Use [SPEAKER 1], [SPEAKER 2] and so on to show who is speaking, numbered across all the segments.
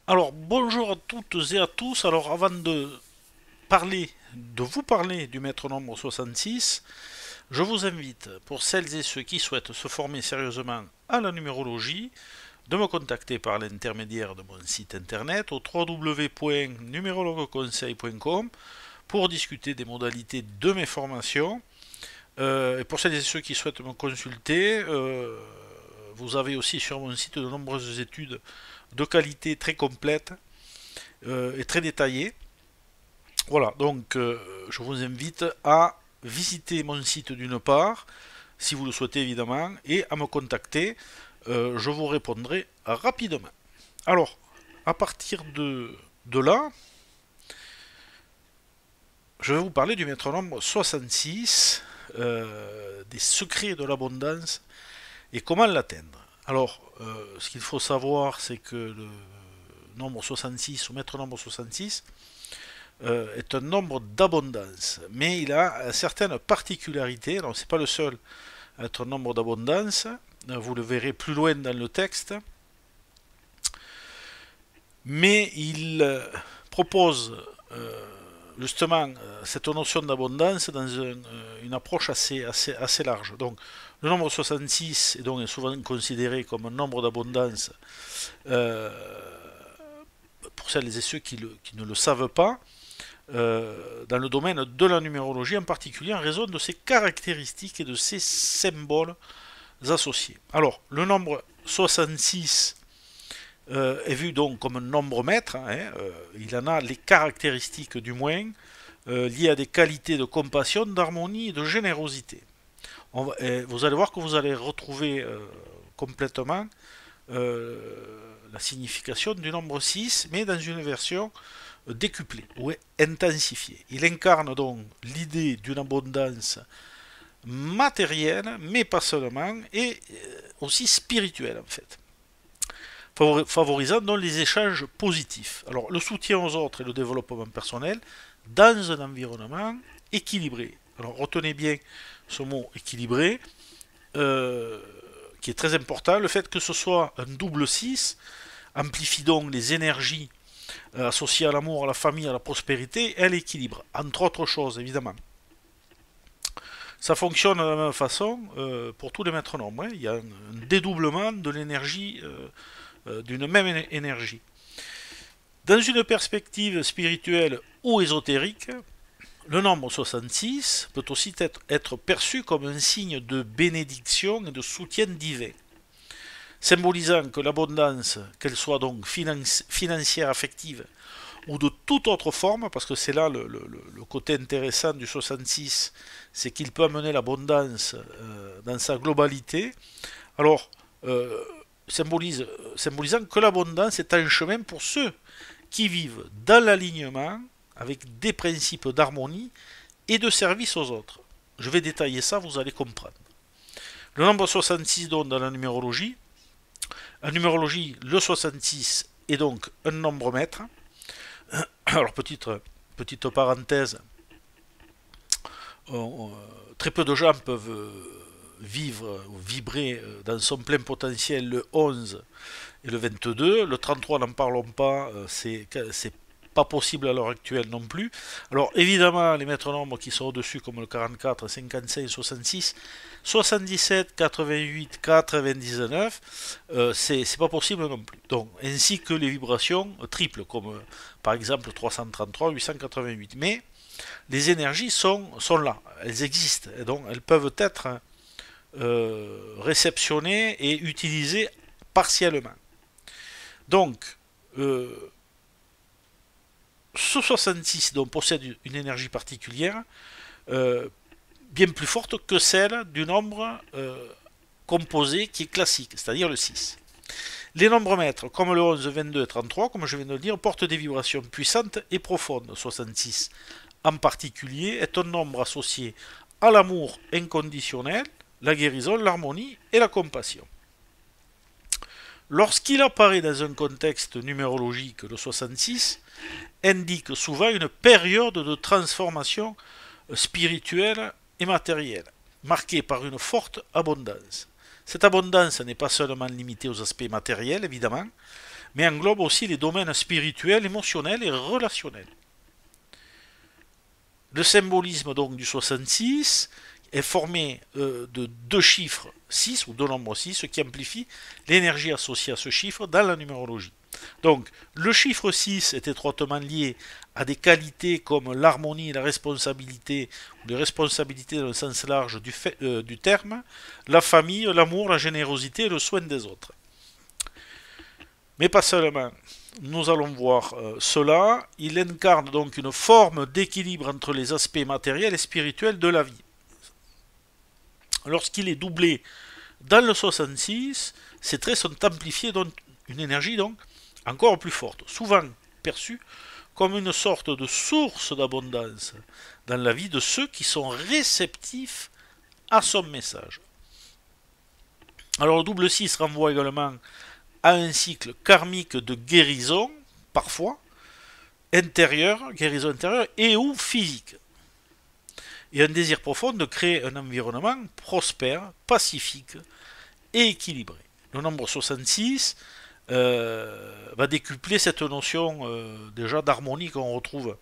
[SPEAKER 1] Alors, bonjour à toutes et à tous. Alors, avant de vous parler du maître nombre 66, je vous invite, pour celles et ceux qui souhaitent se former sérieusement à la numérologie, de me contacter par l'intermédiaire de mon site internet au www.numérologueconseil.com pour discuter des modalités de mes formations. Et pour celles et ceux qui souhaitent me consulter, vous avez aussi sur mon site de nombreuses études de qualité très complètes et très détaillées. Voilà, donc je vous invite à visiter mon site d'une part, si vous le souhaitez évidemment, et à me contacter. Je vous répondrai rapidement. Alors, à partir de là, je vais vous parler du métronome 66, des secrets de l'abondance et comment l'atteindre. Alors, ce qu'il faut savoir, c'est que le nombre 66 ou métronome 66 est un nombre d'abondance, mais il a certaines particularités. Alors, c'est pas le seul à être un nombre d'abondance. Vous le verrez plus loin dans le texte. Mais il propose justement cette notion d'abondance dans une approche assez large. Donc, le nombre 66 est donc souvent considéré comme un nombre d'abondance euh, pour celles et ceux qui ne le savent pas, dans le domaine de la numérologie, en particulier en raison de ses caractéristiques et de ses symboles associés. Alors, le nombre 66 est vu donc comme un nombre maître, hein, il en a les caractéristiques du moins, liées à des qualités de compassion, d'harmonie et de générosité. Vous allez voir que vous allez retrouver complètement la signification du nombre 6, mais dans une version décuplée ou intensifiée. Il incarne donc l'idée d'une abondance matérielle, mais pas seulement, et aussi spirituelle en fait, favorisant donc les échanges positifs. Alors le soutien aux autres et le développement personnel dans un environnement équilibré. Alors retenez bien ce mot équilibré, qui est très important. Le fait que ce soit un double 6 amplifie donc les énergies associées à l'amour, à la famille, à la prospérité et à l'équilibre, entre autres choses évidemment. Ça fonctionne de la même façon pour tous les maîtres nombres. Hein. Il y a un dédoublement de l'énergie, d'une même énergie. Dans une perspective spirituelle ou ésotérique, le nombre 66 peut aussi être perçu comme un signe de bénédiction et de soutien divin, symbolisant que l'abondance, qu'elle soit donc financière, affective ou de toute autre forme, parce que c'est là le côté intéressant du 66, c'est qu'il peut amener l'abondance dans sa globalité. Alors, symbolisant que l'abondance est un chemin pour ceux qui vivent dans l'alignement avec des principes d'harmonie et de service aux autres. Je vais détailler ça, vous allez comprendre. Le nombre 66 donc dans la numérologie. En numérologie, le 66 est donc un nombre maître. Alors petite parenthèse, très peu de gens peuvent vivre ou vibrer dans son plein potentiel le 11 et le 22. Le 33, n'en parlons pas, c'est pas possible à l'heure actuelle non plus. Alors évidemment, les maîtres nombres qui sont au-dessus, comme le 44, 55, 66, 77, 88, 99, c'est pas possible non plus. Donc, ainsi que les vibrations triples, comme par exemple 333, 888. Mais les énergies sont là, elles existent, et donc elles peuvent être réceptionnées et utilisées partiellement. Donc, ce 66 donc, possède une énergie particulière, bien plus forte que celle du nombre composé qui est classique, c'est-à-dire le 6. Les nombres maîtres, comme le 11, 22 et 33, comme je viens de le dire, portent des vibrations puissantes et profondes. 66, en particulier, est un nombre associé à l'amour inconditionnel, la guérison, l'harmonie et la compassion. Lorsqu'il apparaît dans un contexte numérologique, le 66 indique souvent une période de transformation spirituelle et matérielle, marquée par une forte abondance. Cette abondance n'est pas seulement limitée aux aspects matériels, évidemment, mais englobe aussi les domaines spirituels, émotionnels et relationnels. Le symbolisme donc du 66 est formé de deux chiffres 6 ou deux nombres 6, ce qui amplifie l'énergie associée à ce chiffre dans la numérologie. Donc le chiffre 6 est étroitement lié à des qualités comme l'harmonie, la responsabilité, ou les responsabilités dans le sens large du terme, la famille, l'amour, la générosité et le soin des autres. Mais pas seulement. Nous allons voir cela. Il incarne donc une forme d'équilibre entre les aspects matériels et spirituels de la vie. Lorsqu'il est doublé dans le 66, ces traits sont amplifiés dans une énergie donc encore plus forte, souvent perçue comme une sorte de source d'abondance dans la vie de ceux qui sont réceptifs à son message. Alors le double 6 renvoie également à un cycle karmique de guérison, parfois, intérieure, guérison intérieure et ou physique. Et un désir profond de créer un environnement prospère, pacifique et équilibré. Le nombre 66 va décupler cette notion déjà d'harmonie qu'on retrouve,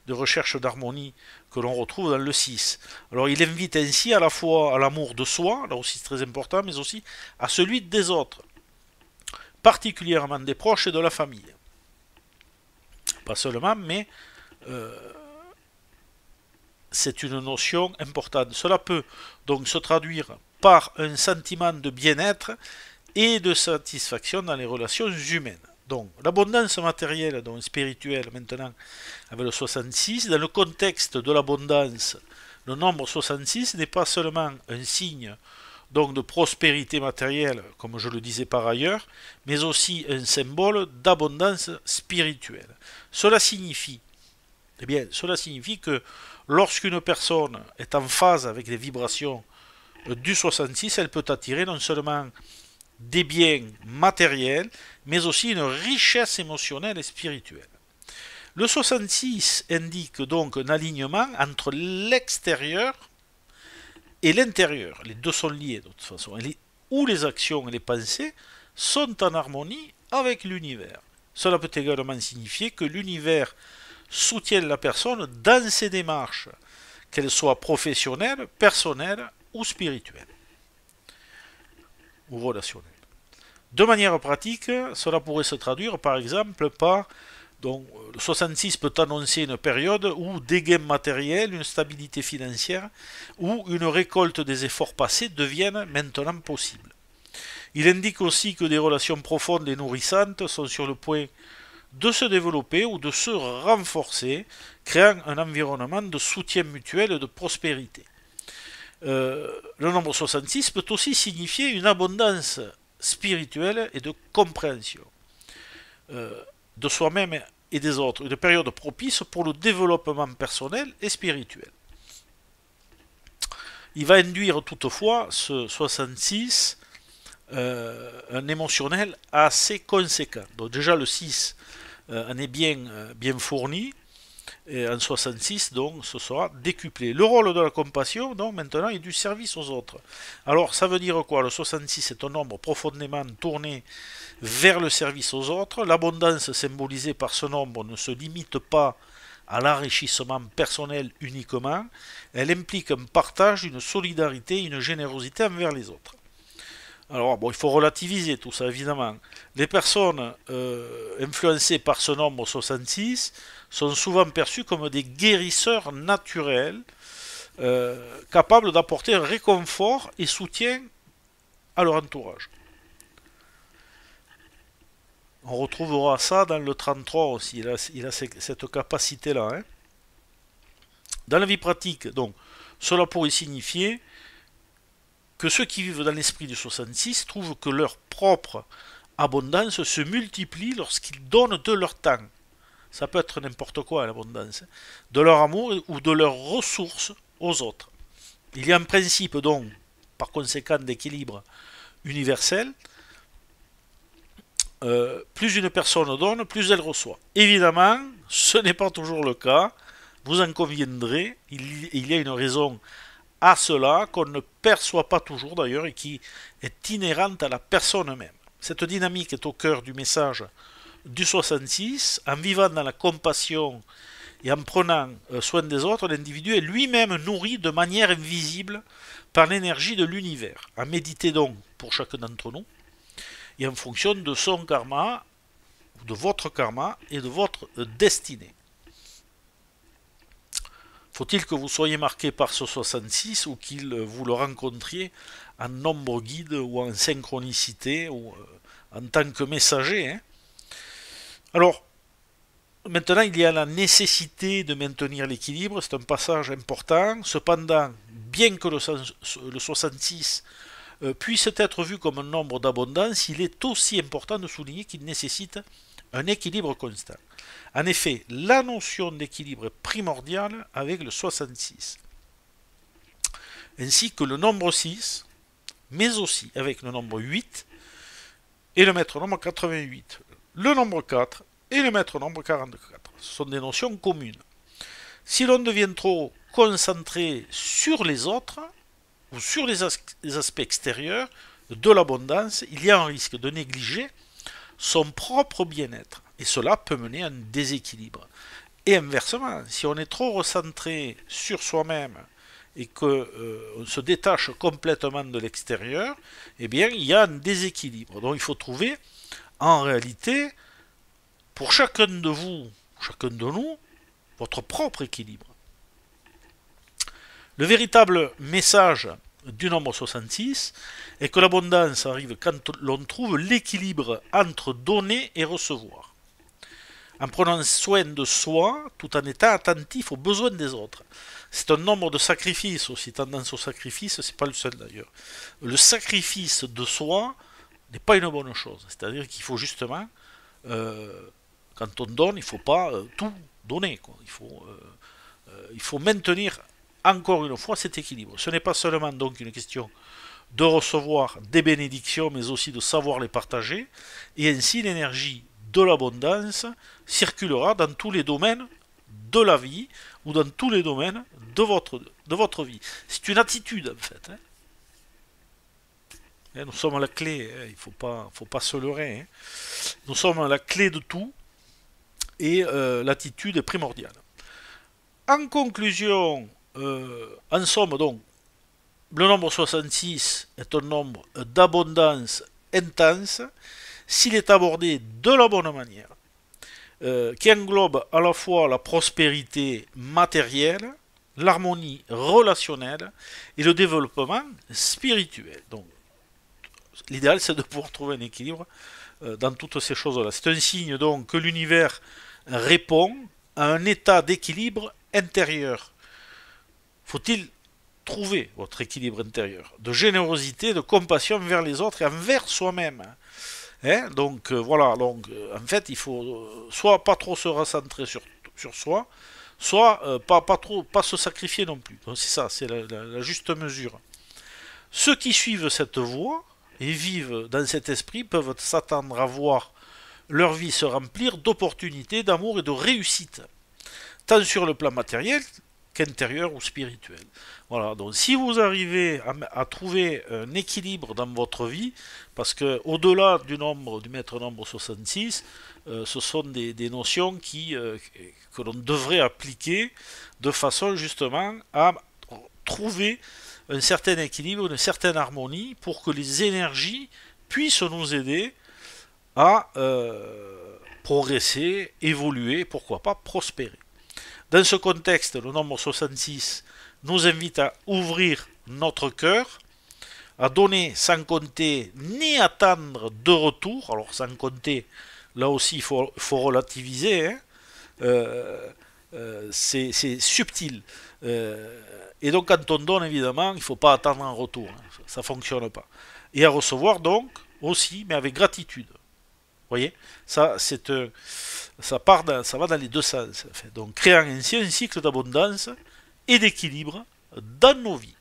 [SPEAKER 1] de recherche d'harmonie que l'on retrouve dans le 6. Alors il invite ainsi à la fois à l'amour de soi, là aussi c'est très important, mais aussi à celui des autres, particulièrement des proches et de la famille. Pas seulement, mais c'est une notion importante. Cela peut donc se traduire par un sentiment de bien-être et de satisfaction dans les relations humaines. Donc, l'abondance matérielle, donc spirituelle maintenant, avec le 66, dans le contexte de l'abondance, le nombre 66 n'est pas seulement un signe donc de prospérité matérielle, comme je le disais par ailleurs, mais aussi un symbole d'abondance spirituelle. Cela signifie que lorsqu'une personne est en phase avec les vibrations du 66, elle peut attirer non seulement des biens matériels, mais aussi une richesse émotionnelle et spirituelle. Le 66 indique donc un alignement entre l'extérieur et l'intérieur. Les deux sont liés de toute façon, où les actions et les pensées sont en harmonie avec l'univers. Cela peut également signifier que l'univers soutient la personne dans ses démarches, qu'elles soient professionnelles, personnelles ou spirituelles, ou relationnelles. De manière pratique, cela pourrait se traduire par exemple par, donc, le 66 peut annoncer une période où des gains matériels, une stabilité financière ou une récolte des efforts passés deviennent maintenant possibles. Il indique aussi que des relations profondes et nourrissantes sont sur le point de se développer ou de se renforcer, créant un environnement de soutien mutuel et de prospérité. Le nombre 66 peut aussi signifier une abondance spirituelle et de compréhension de soi-même et des autres, une période propice pour le développement personnel et spirituel. Il va induire toutefois ce 66 un émotionnel assez conséquent. Donc déjà le 6 en est bien fourni, et en 66 donc ce sera décuplé. Le rôle de la compassion donc maintenant est du service aux autres. Alors ça veut dire quoi? Le 66 est un nombre profondément tourné vers le service aux autres. L'abondance symbolisée par ce nombre ne se limite pas à l'enrichissement personnel uniquement, elle implique un partage, une solidarité, une générosité envers les autres. Alors bon, il faut relativiser tout ça évidemment. Les personnes influencées par ce nombre 66 sont souvent perçues comme des guérisseurs naturels, capables d'apporter un réconfort et soutien à leur entourage. On retrouvera ça dans le 33 aussi, il a cette capacité-là. Hein. Dans la vie pratique, donc, cela pourrait signifier que ceux qui vivent dans l'esprit du 66 trouvent que leur propre abondance se multiplie lorsqu'ils donnent de leur temps. Ça peut être n'importe quoi l'abondance. De leur amour ou de leurs ressources aux autres. Il y a un principe donc, par conséquent, d'équilibre universel. Plus une personne donne, plus elle reçoit. Évidemment, ce n'est pas toujours le cas. Vous en conviendrez, il y a une raison à cela qu'on ne perçoit pas toujours d'ailleurs et qui est inhérente à la personne même. Cette dynamique est au cœur du message du 66, en vivant dans la compassion et en prenant soin des autres, l'individu est lui-même nourri de manière invisible par l'énergie de l'univers. À méditer donc pour chacun d'entre nous, et en fonction de son karma, de votre karma et de votre destinée. Faut-il que vous soyez marqué par ce 66 ou qu'il vous le rencontriez en nombre guide ou en synchronicité ou en tant que messager, hein. Alors, maintenant, il y a la nécessité de maintenir l'équilibre, c'est un passage important. Cependant, bien que le 66 puisse être vu comme un nombre d'abondance, il est aussi important de souligner qu'il nécessite un équilibre constant. En effet, la notion d'équilibre est primordiale avec le 66, ainsi que le nombre 6, mais aussi avec le nombre 8 et le maître nombre 88, le nombre 4 et le maître nombre 44. Ce sont des notions communes. Si l'on devient trop concentré sur les autres, ou sur les aspects extérieurs de l'abondance, il y a un risque de négliger son propre bien-être. Et cela peut mener à un déséquilibre. Et inversement, si on est trop recentré sur soi-même et qu'on se détache complètement de l'extérieur, eh bien, il y a un déséquilibre. Donc il faut trouver, en réalité, pour chacun de vous, chacun de nous, votre propre équilibre. Le véritable message du nombre 66 est que l'abondance arrive quand l'on trouve l'équilibre entre donner et recevoir, en prenant soin de soi tout en étant attentif aux besoins des autres. C'est un nombre de sacrifices aussi, tendance au sacrifice, c'est pas le seul d'ailleurs. Le sacrifice de soi n'est pas une bonne chose, c'est-à-dire qu'il faut justement, quand on donne, il ne faut pas tout donner, quoi. Il faut maintenir encore une fois cet équilibre. Ce n'est pas seulement donc une question de recevoir des bénédictions, mais aussi de savoir les partager, et ainsi l'énergie de l'abondance circulera dans tous les domaines de la vie, ou dans tous les domaines de votre vie. C'est une attitude en fait, hein. Nous sommes la clé, hein. Il ne faut pas se leurrer, hein. Nous sommes la clé de tout, et l'attitude est primordiale. En conclusion, en somme donc, le nombre 66 est un nombre d'abondance intense s'il est abordé de la bonne manière, qui englobe à la fois la prospérité matérielle, l'harmonie relationnelle et le développement spirituel. Donc, l'idéal, c'est de pouvoir trouver un équilibre dans toutes ces choses-là. C'est un signe donc que l'univers répond à un état d'équilibre intérieur. Faut-il trouver votre équilibre intérieur de générosité, de compassion vers les autres et envers soi-même, hein. Donc voilà, donc en fait il faut soit pas trop se recentrer sur soi, soit pas se sacrifier non plus. Donc c'est ça, c'est la juste mesure. Ceux qui suivent cette voie et vivent dans cet esprit peuvent s'attendre à voir leur vie se remplir d'opportunités, d'amour et de réussite, tant sur le plan matériel qu'intérieur ou spirituel. Voilà, donc si vous arrivez à trouver un équilibre dans votre vie, parce que au-delà du maître nombre 66, ce sont des notions que l'on devrait appliquer de façon justement à trouver un certain équilibre, une certaine harmonie pour que les énergies puissent nous aider à progresser, évoluer, pourquoi pas prospérer. Dans ce contexte, le nombre 66 nous invite à ouvrir notre cœur, à donner sans compter ni attendre de retour. Alors sans compter, là aussi il faut relativiser, hein. C'est subtil. Et donc quand on donne, évidemment, il ne faut pas attendre un retour, hein. Ça ne fonctionne pas. Et à recevoir donc aussi, mais avec gratitude. Vous voyez, ça va dans les deux sens. En fait. Donc créant ainsi un cycle d'abondance et d'équilibre dans nos vies.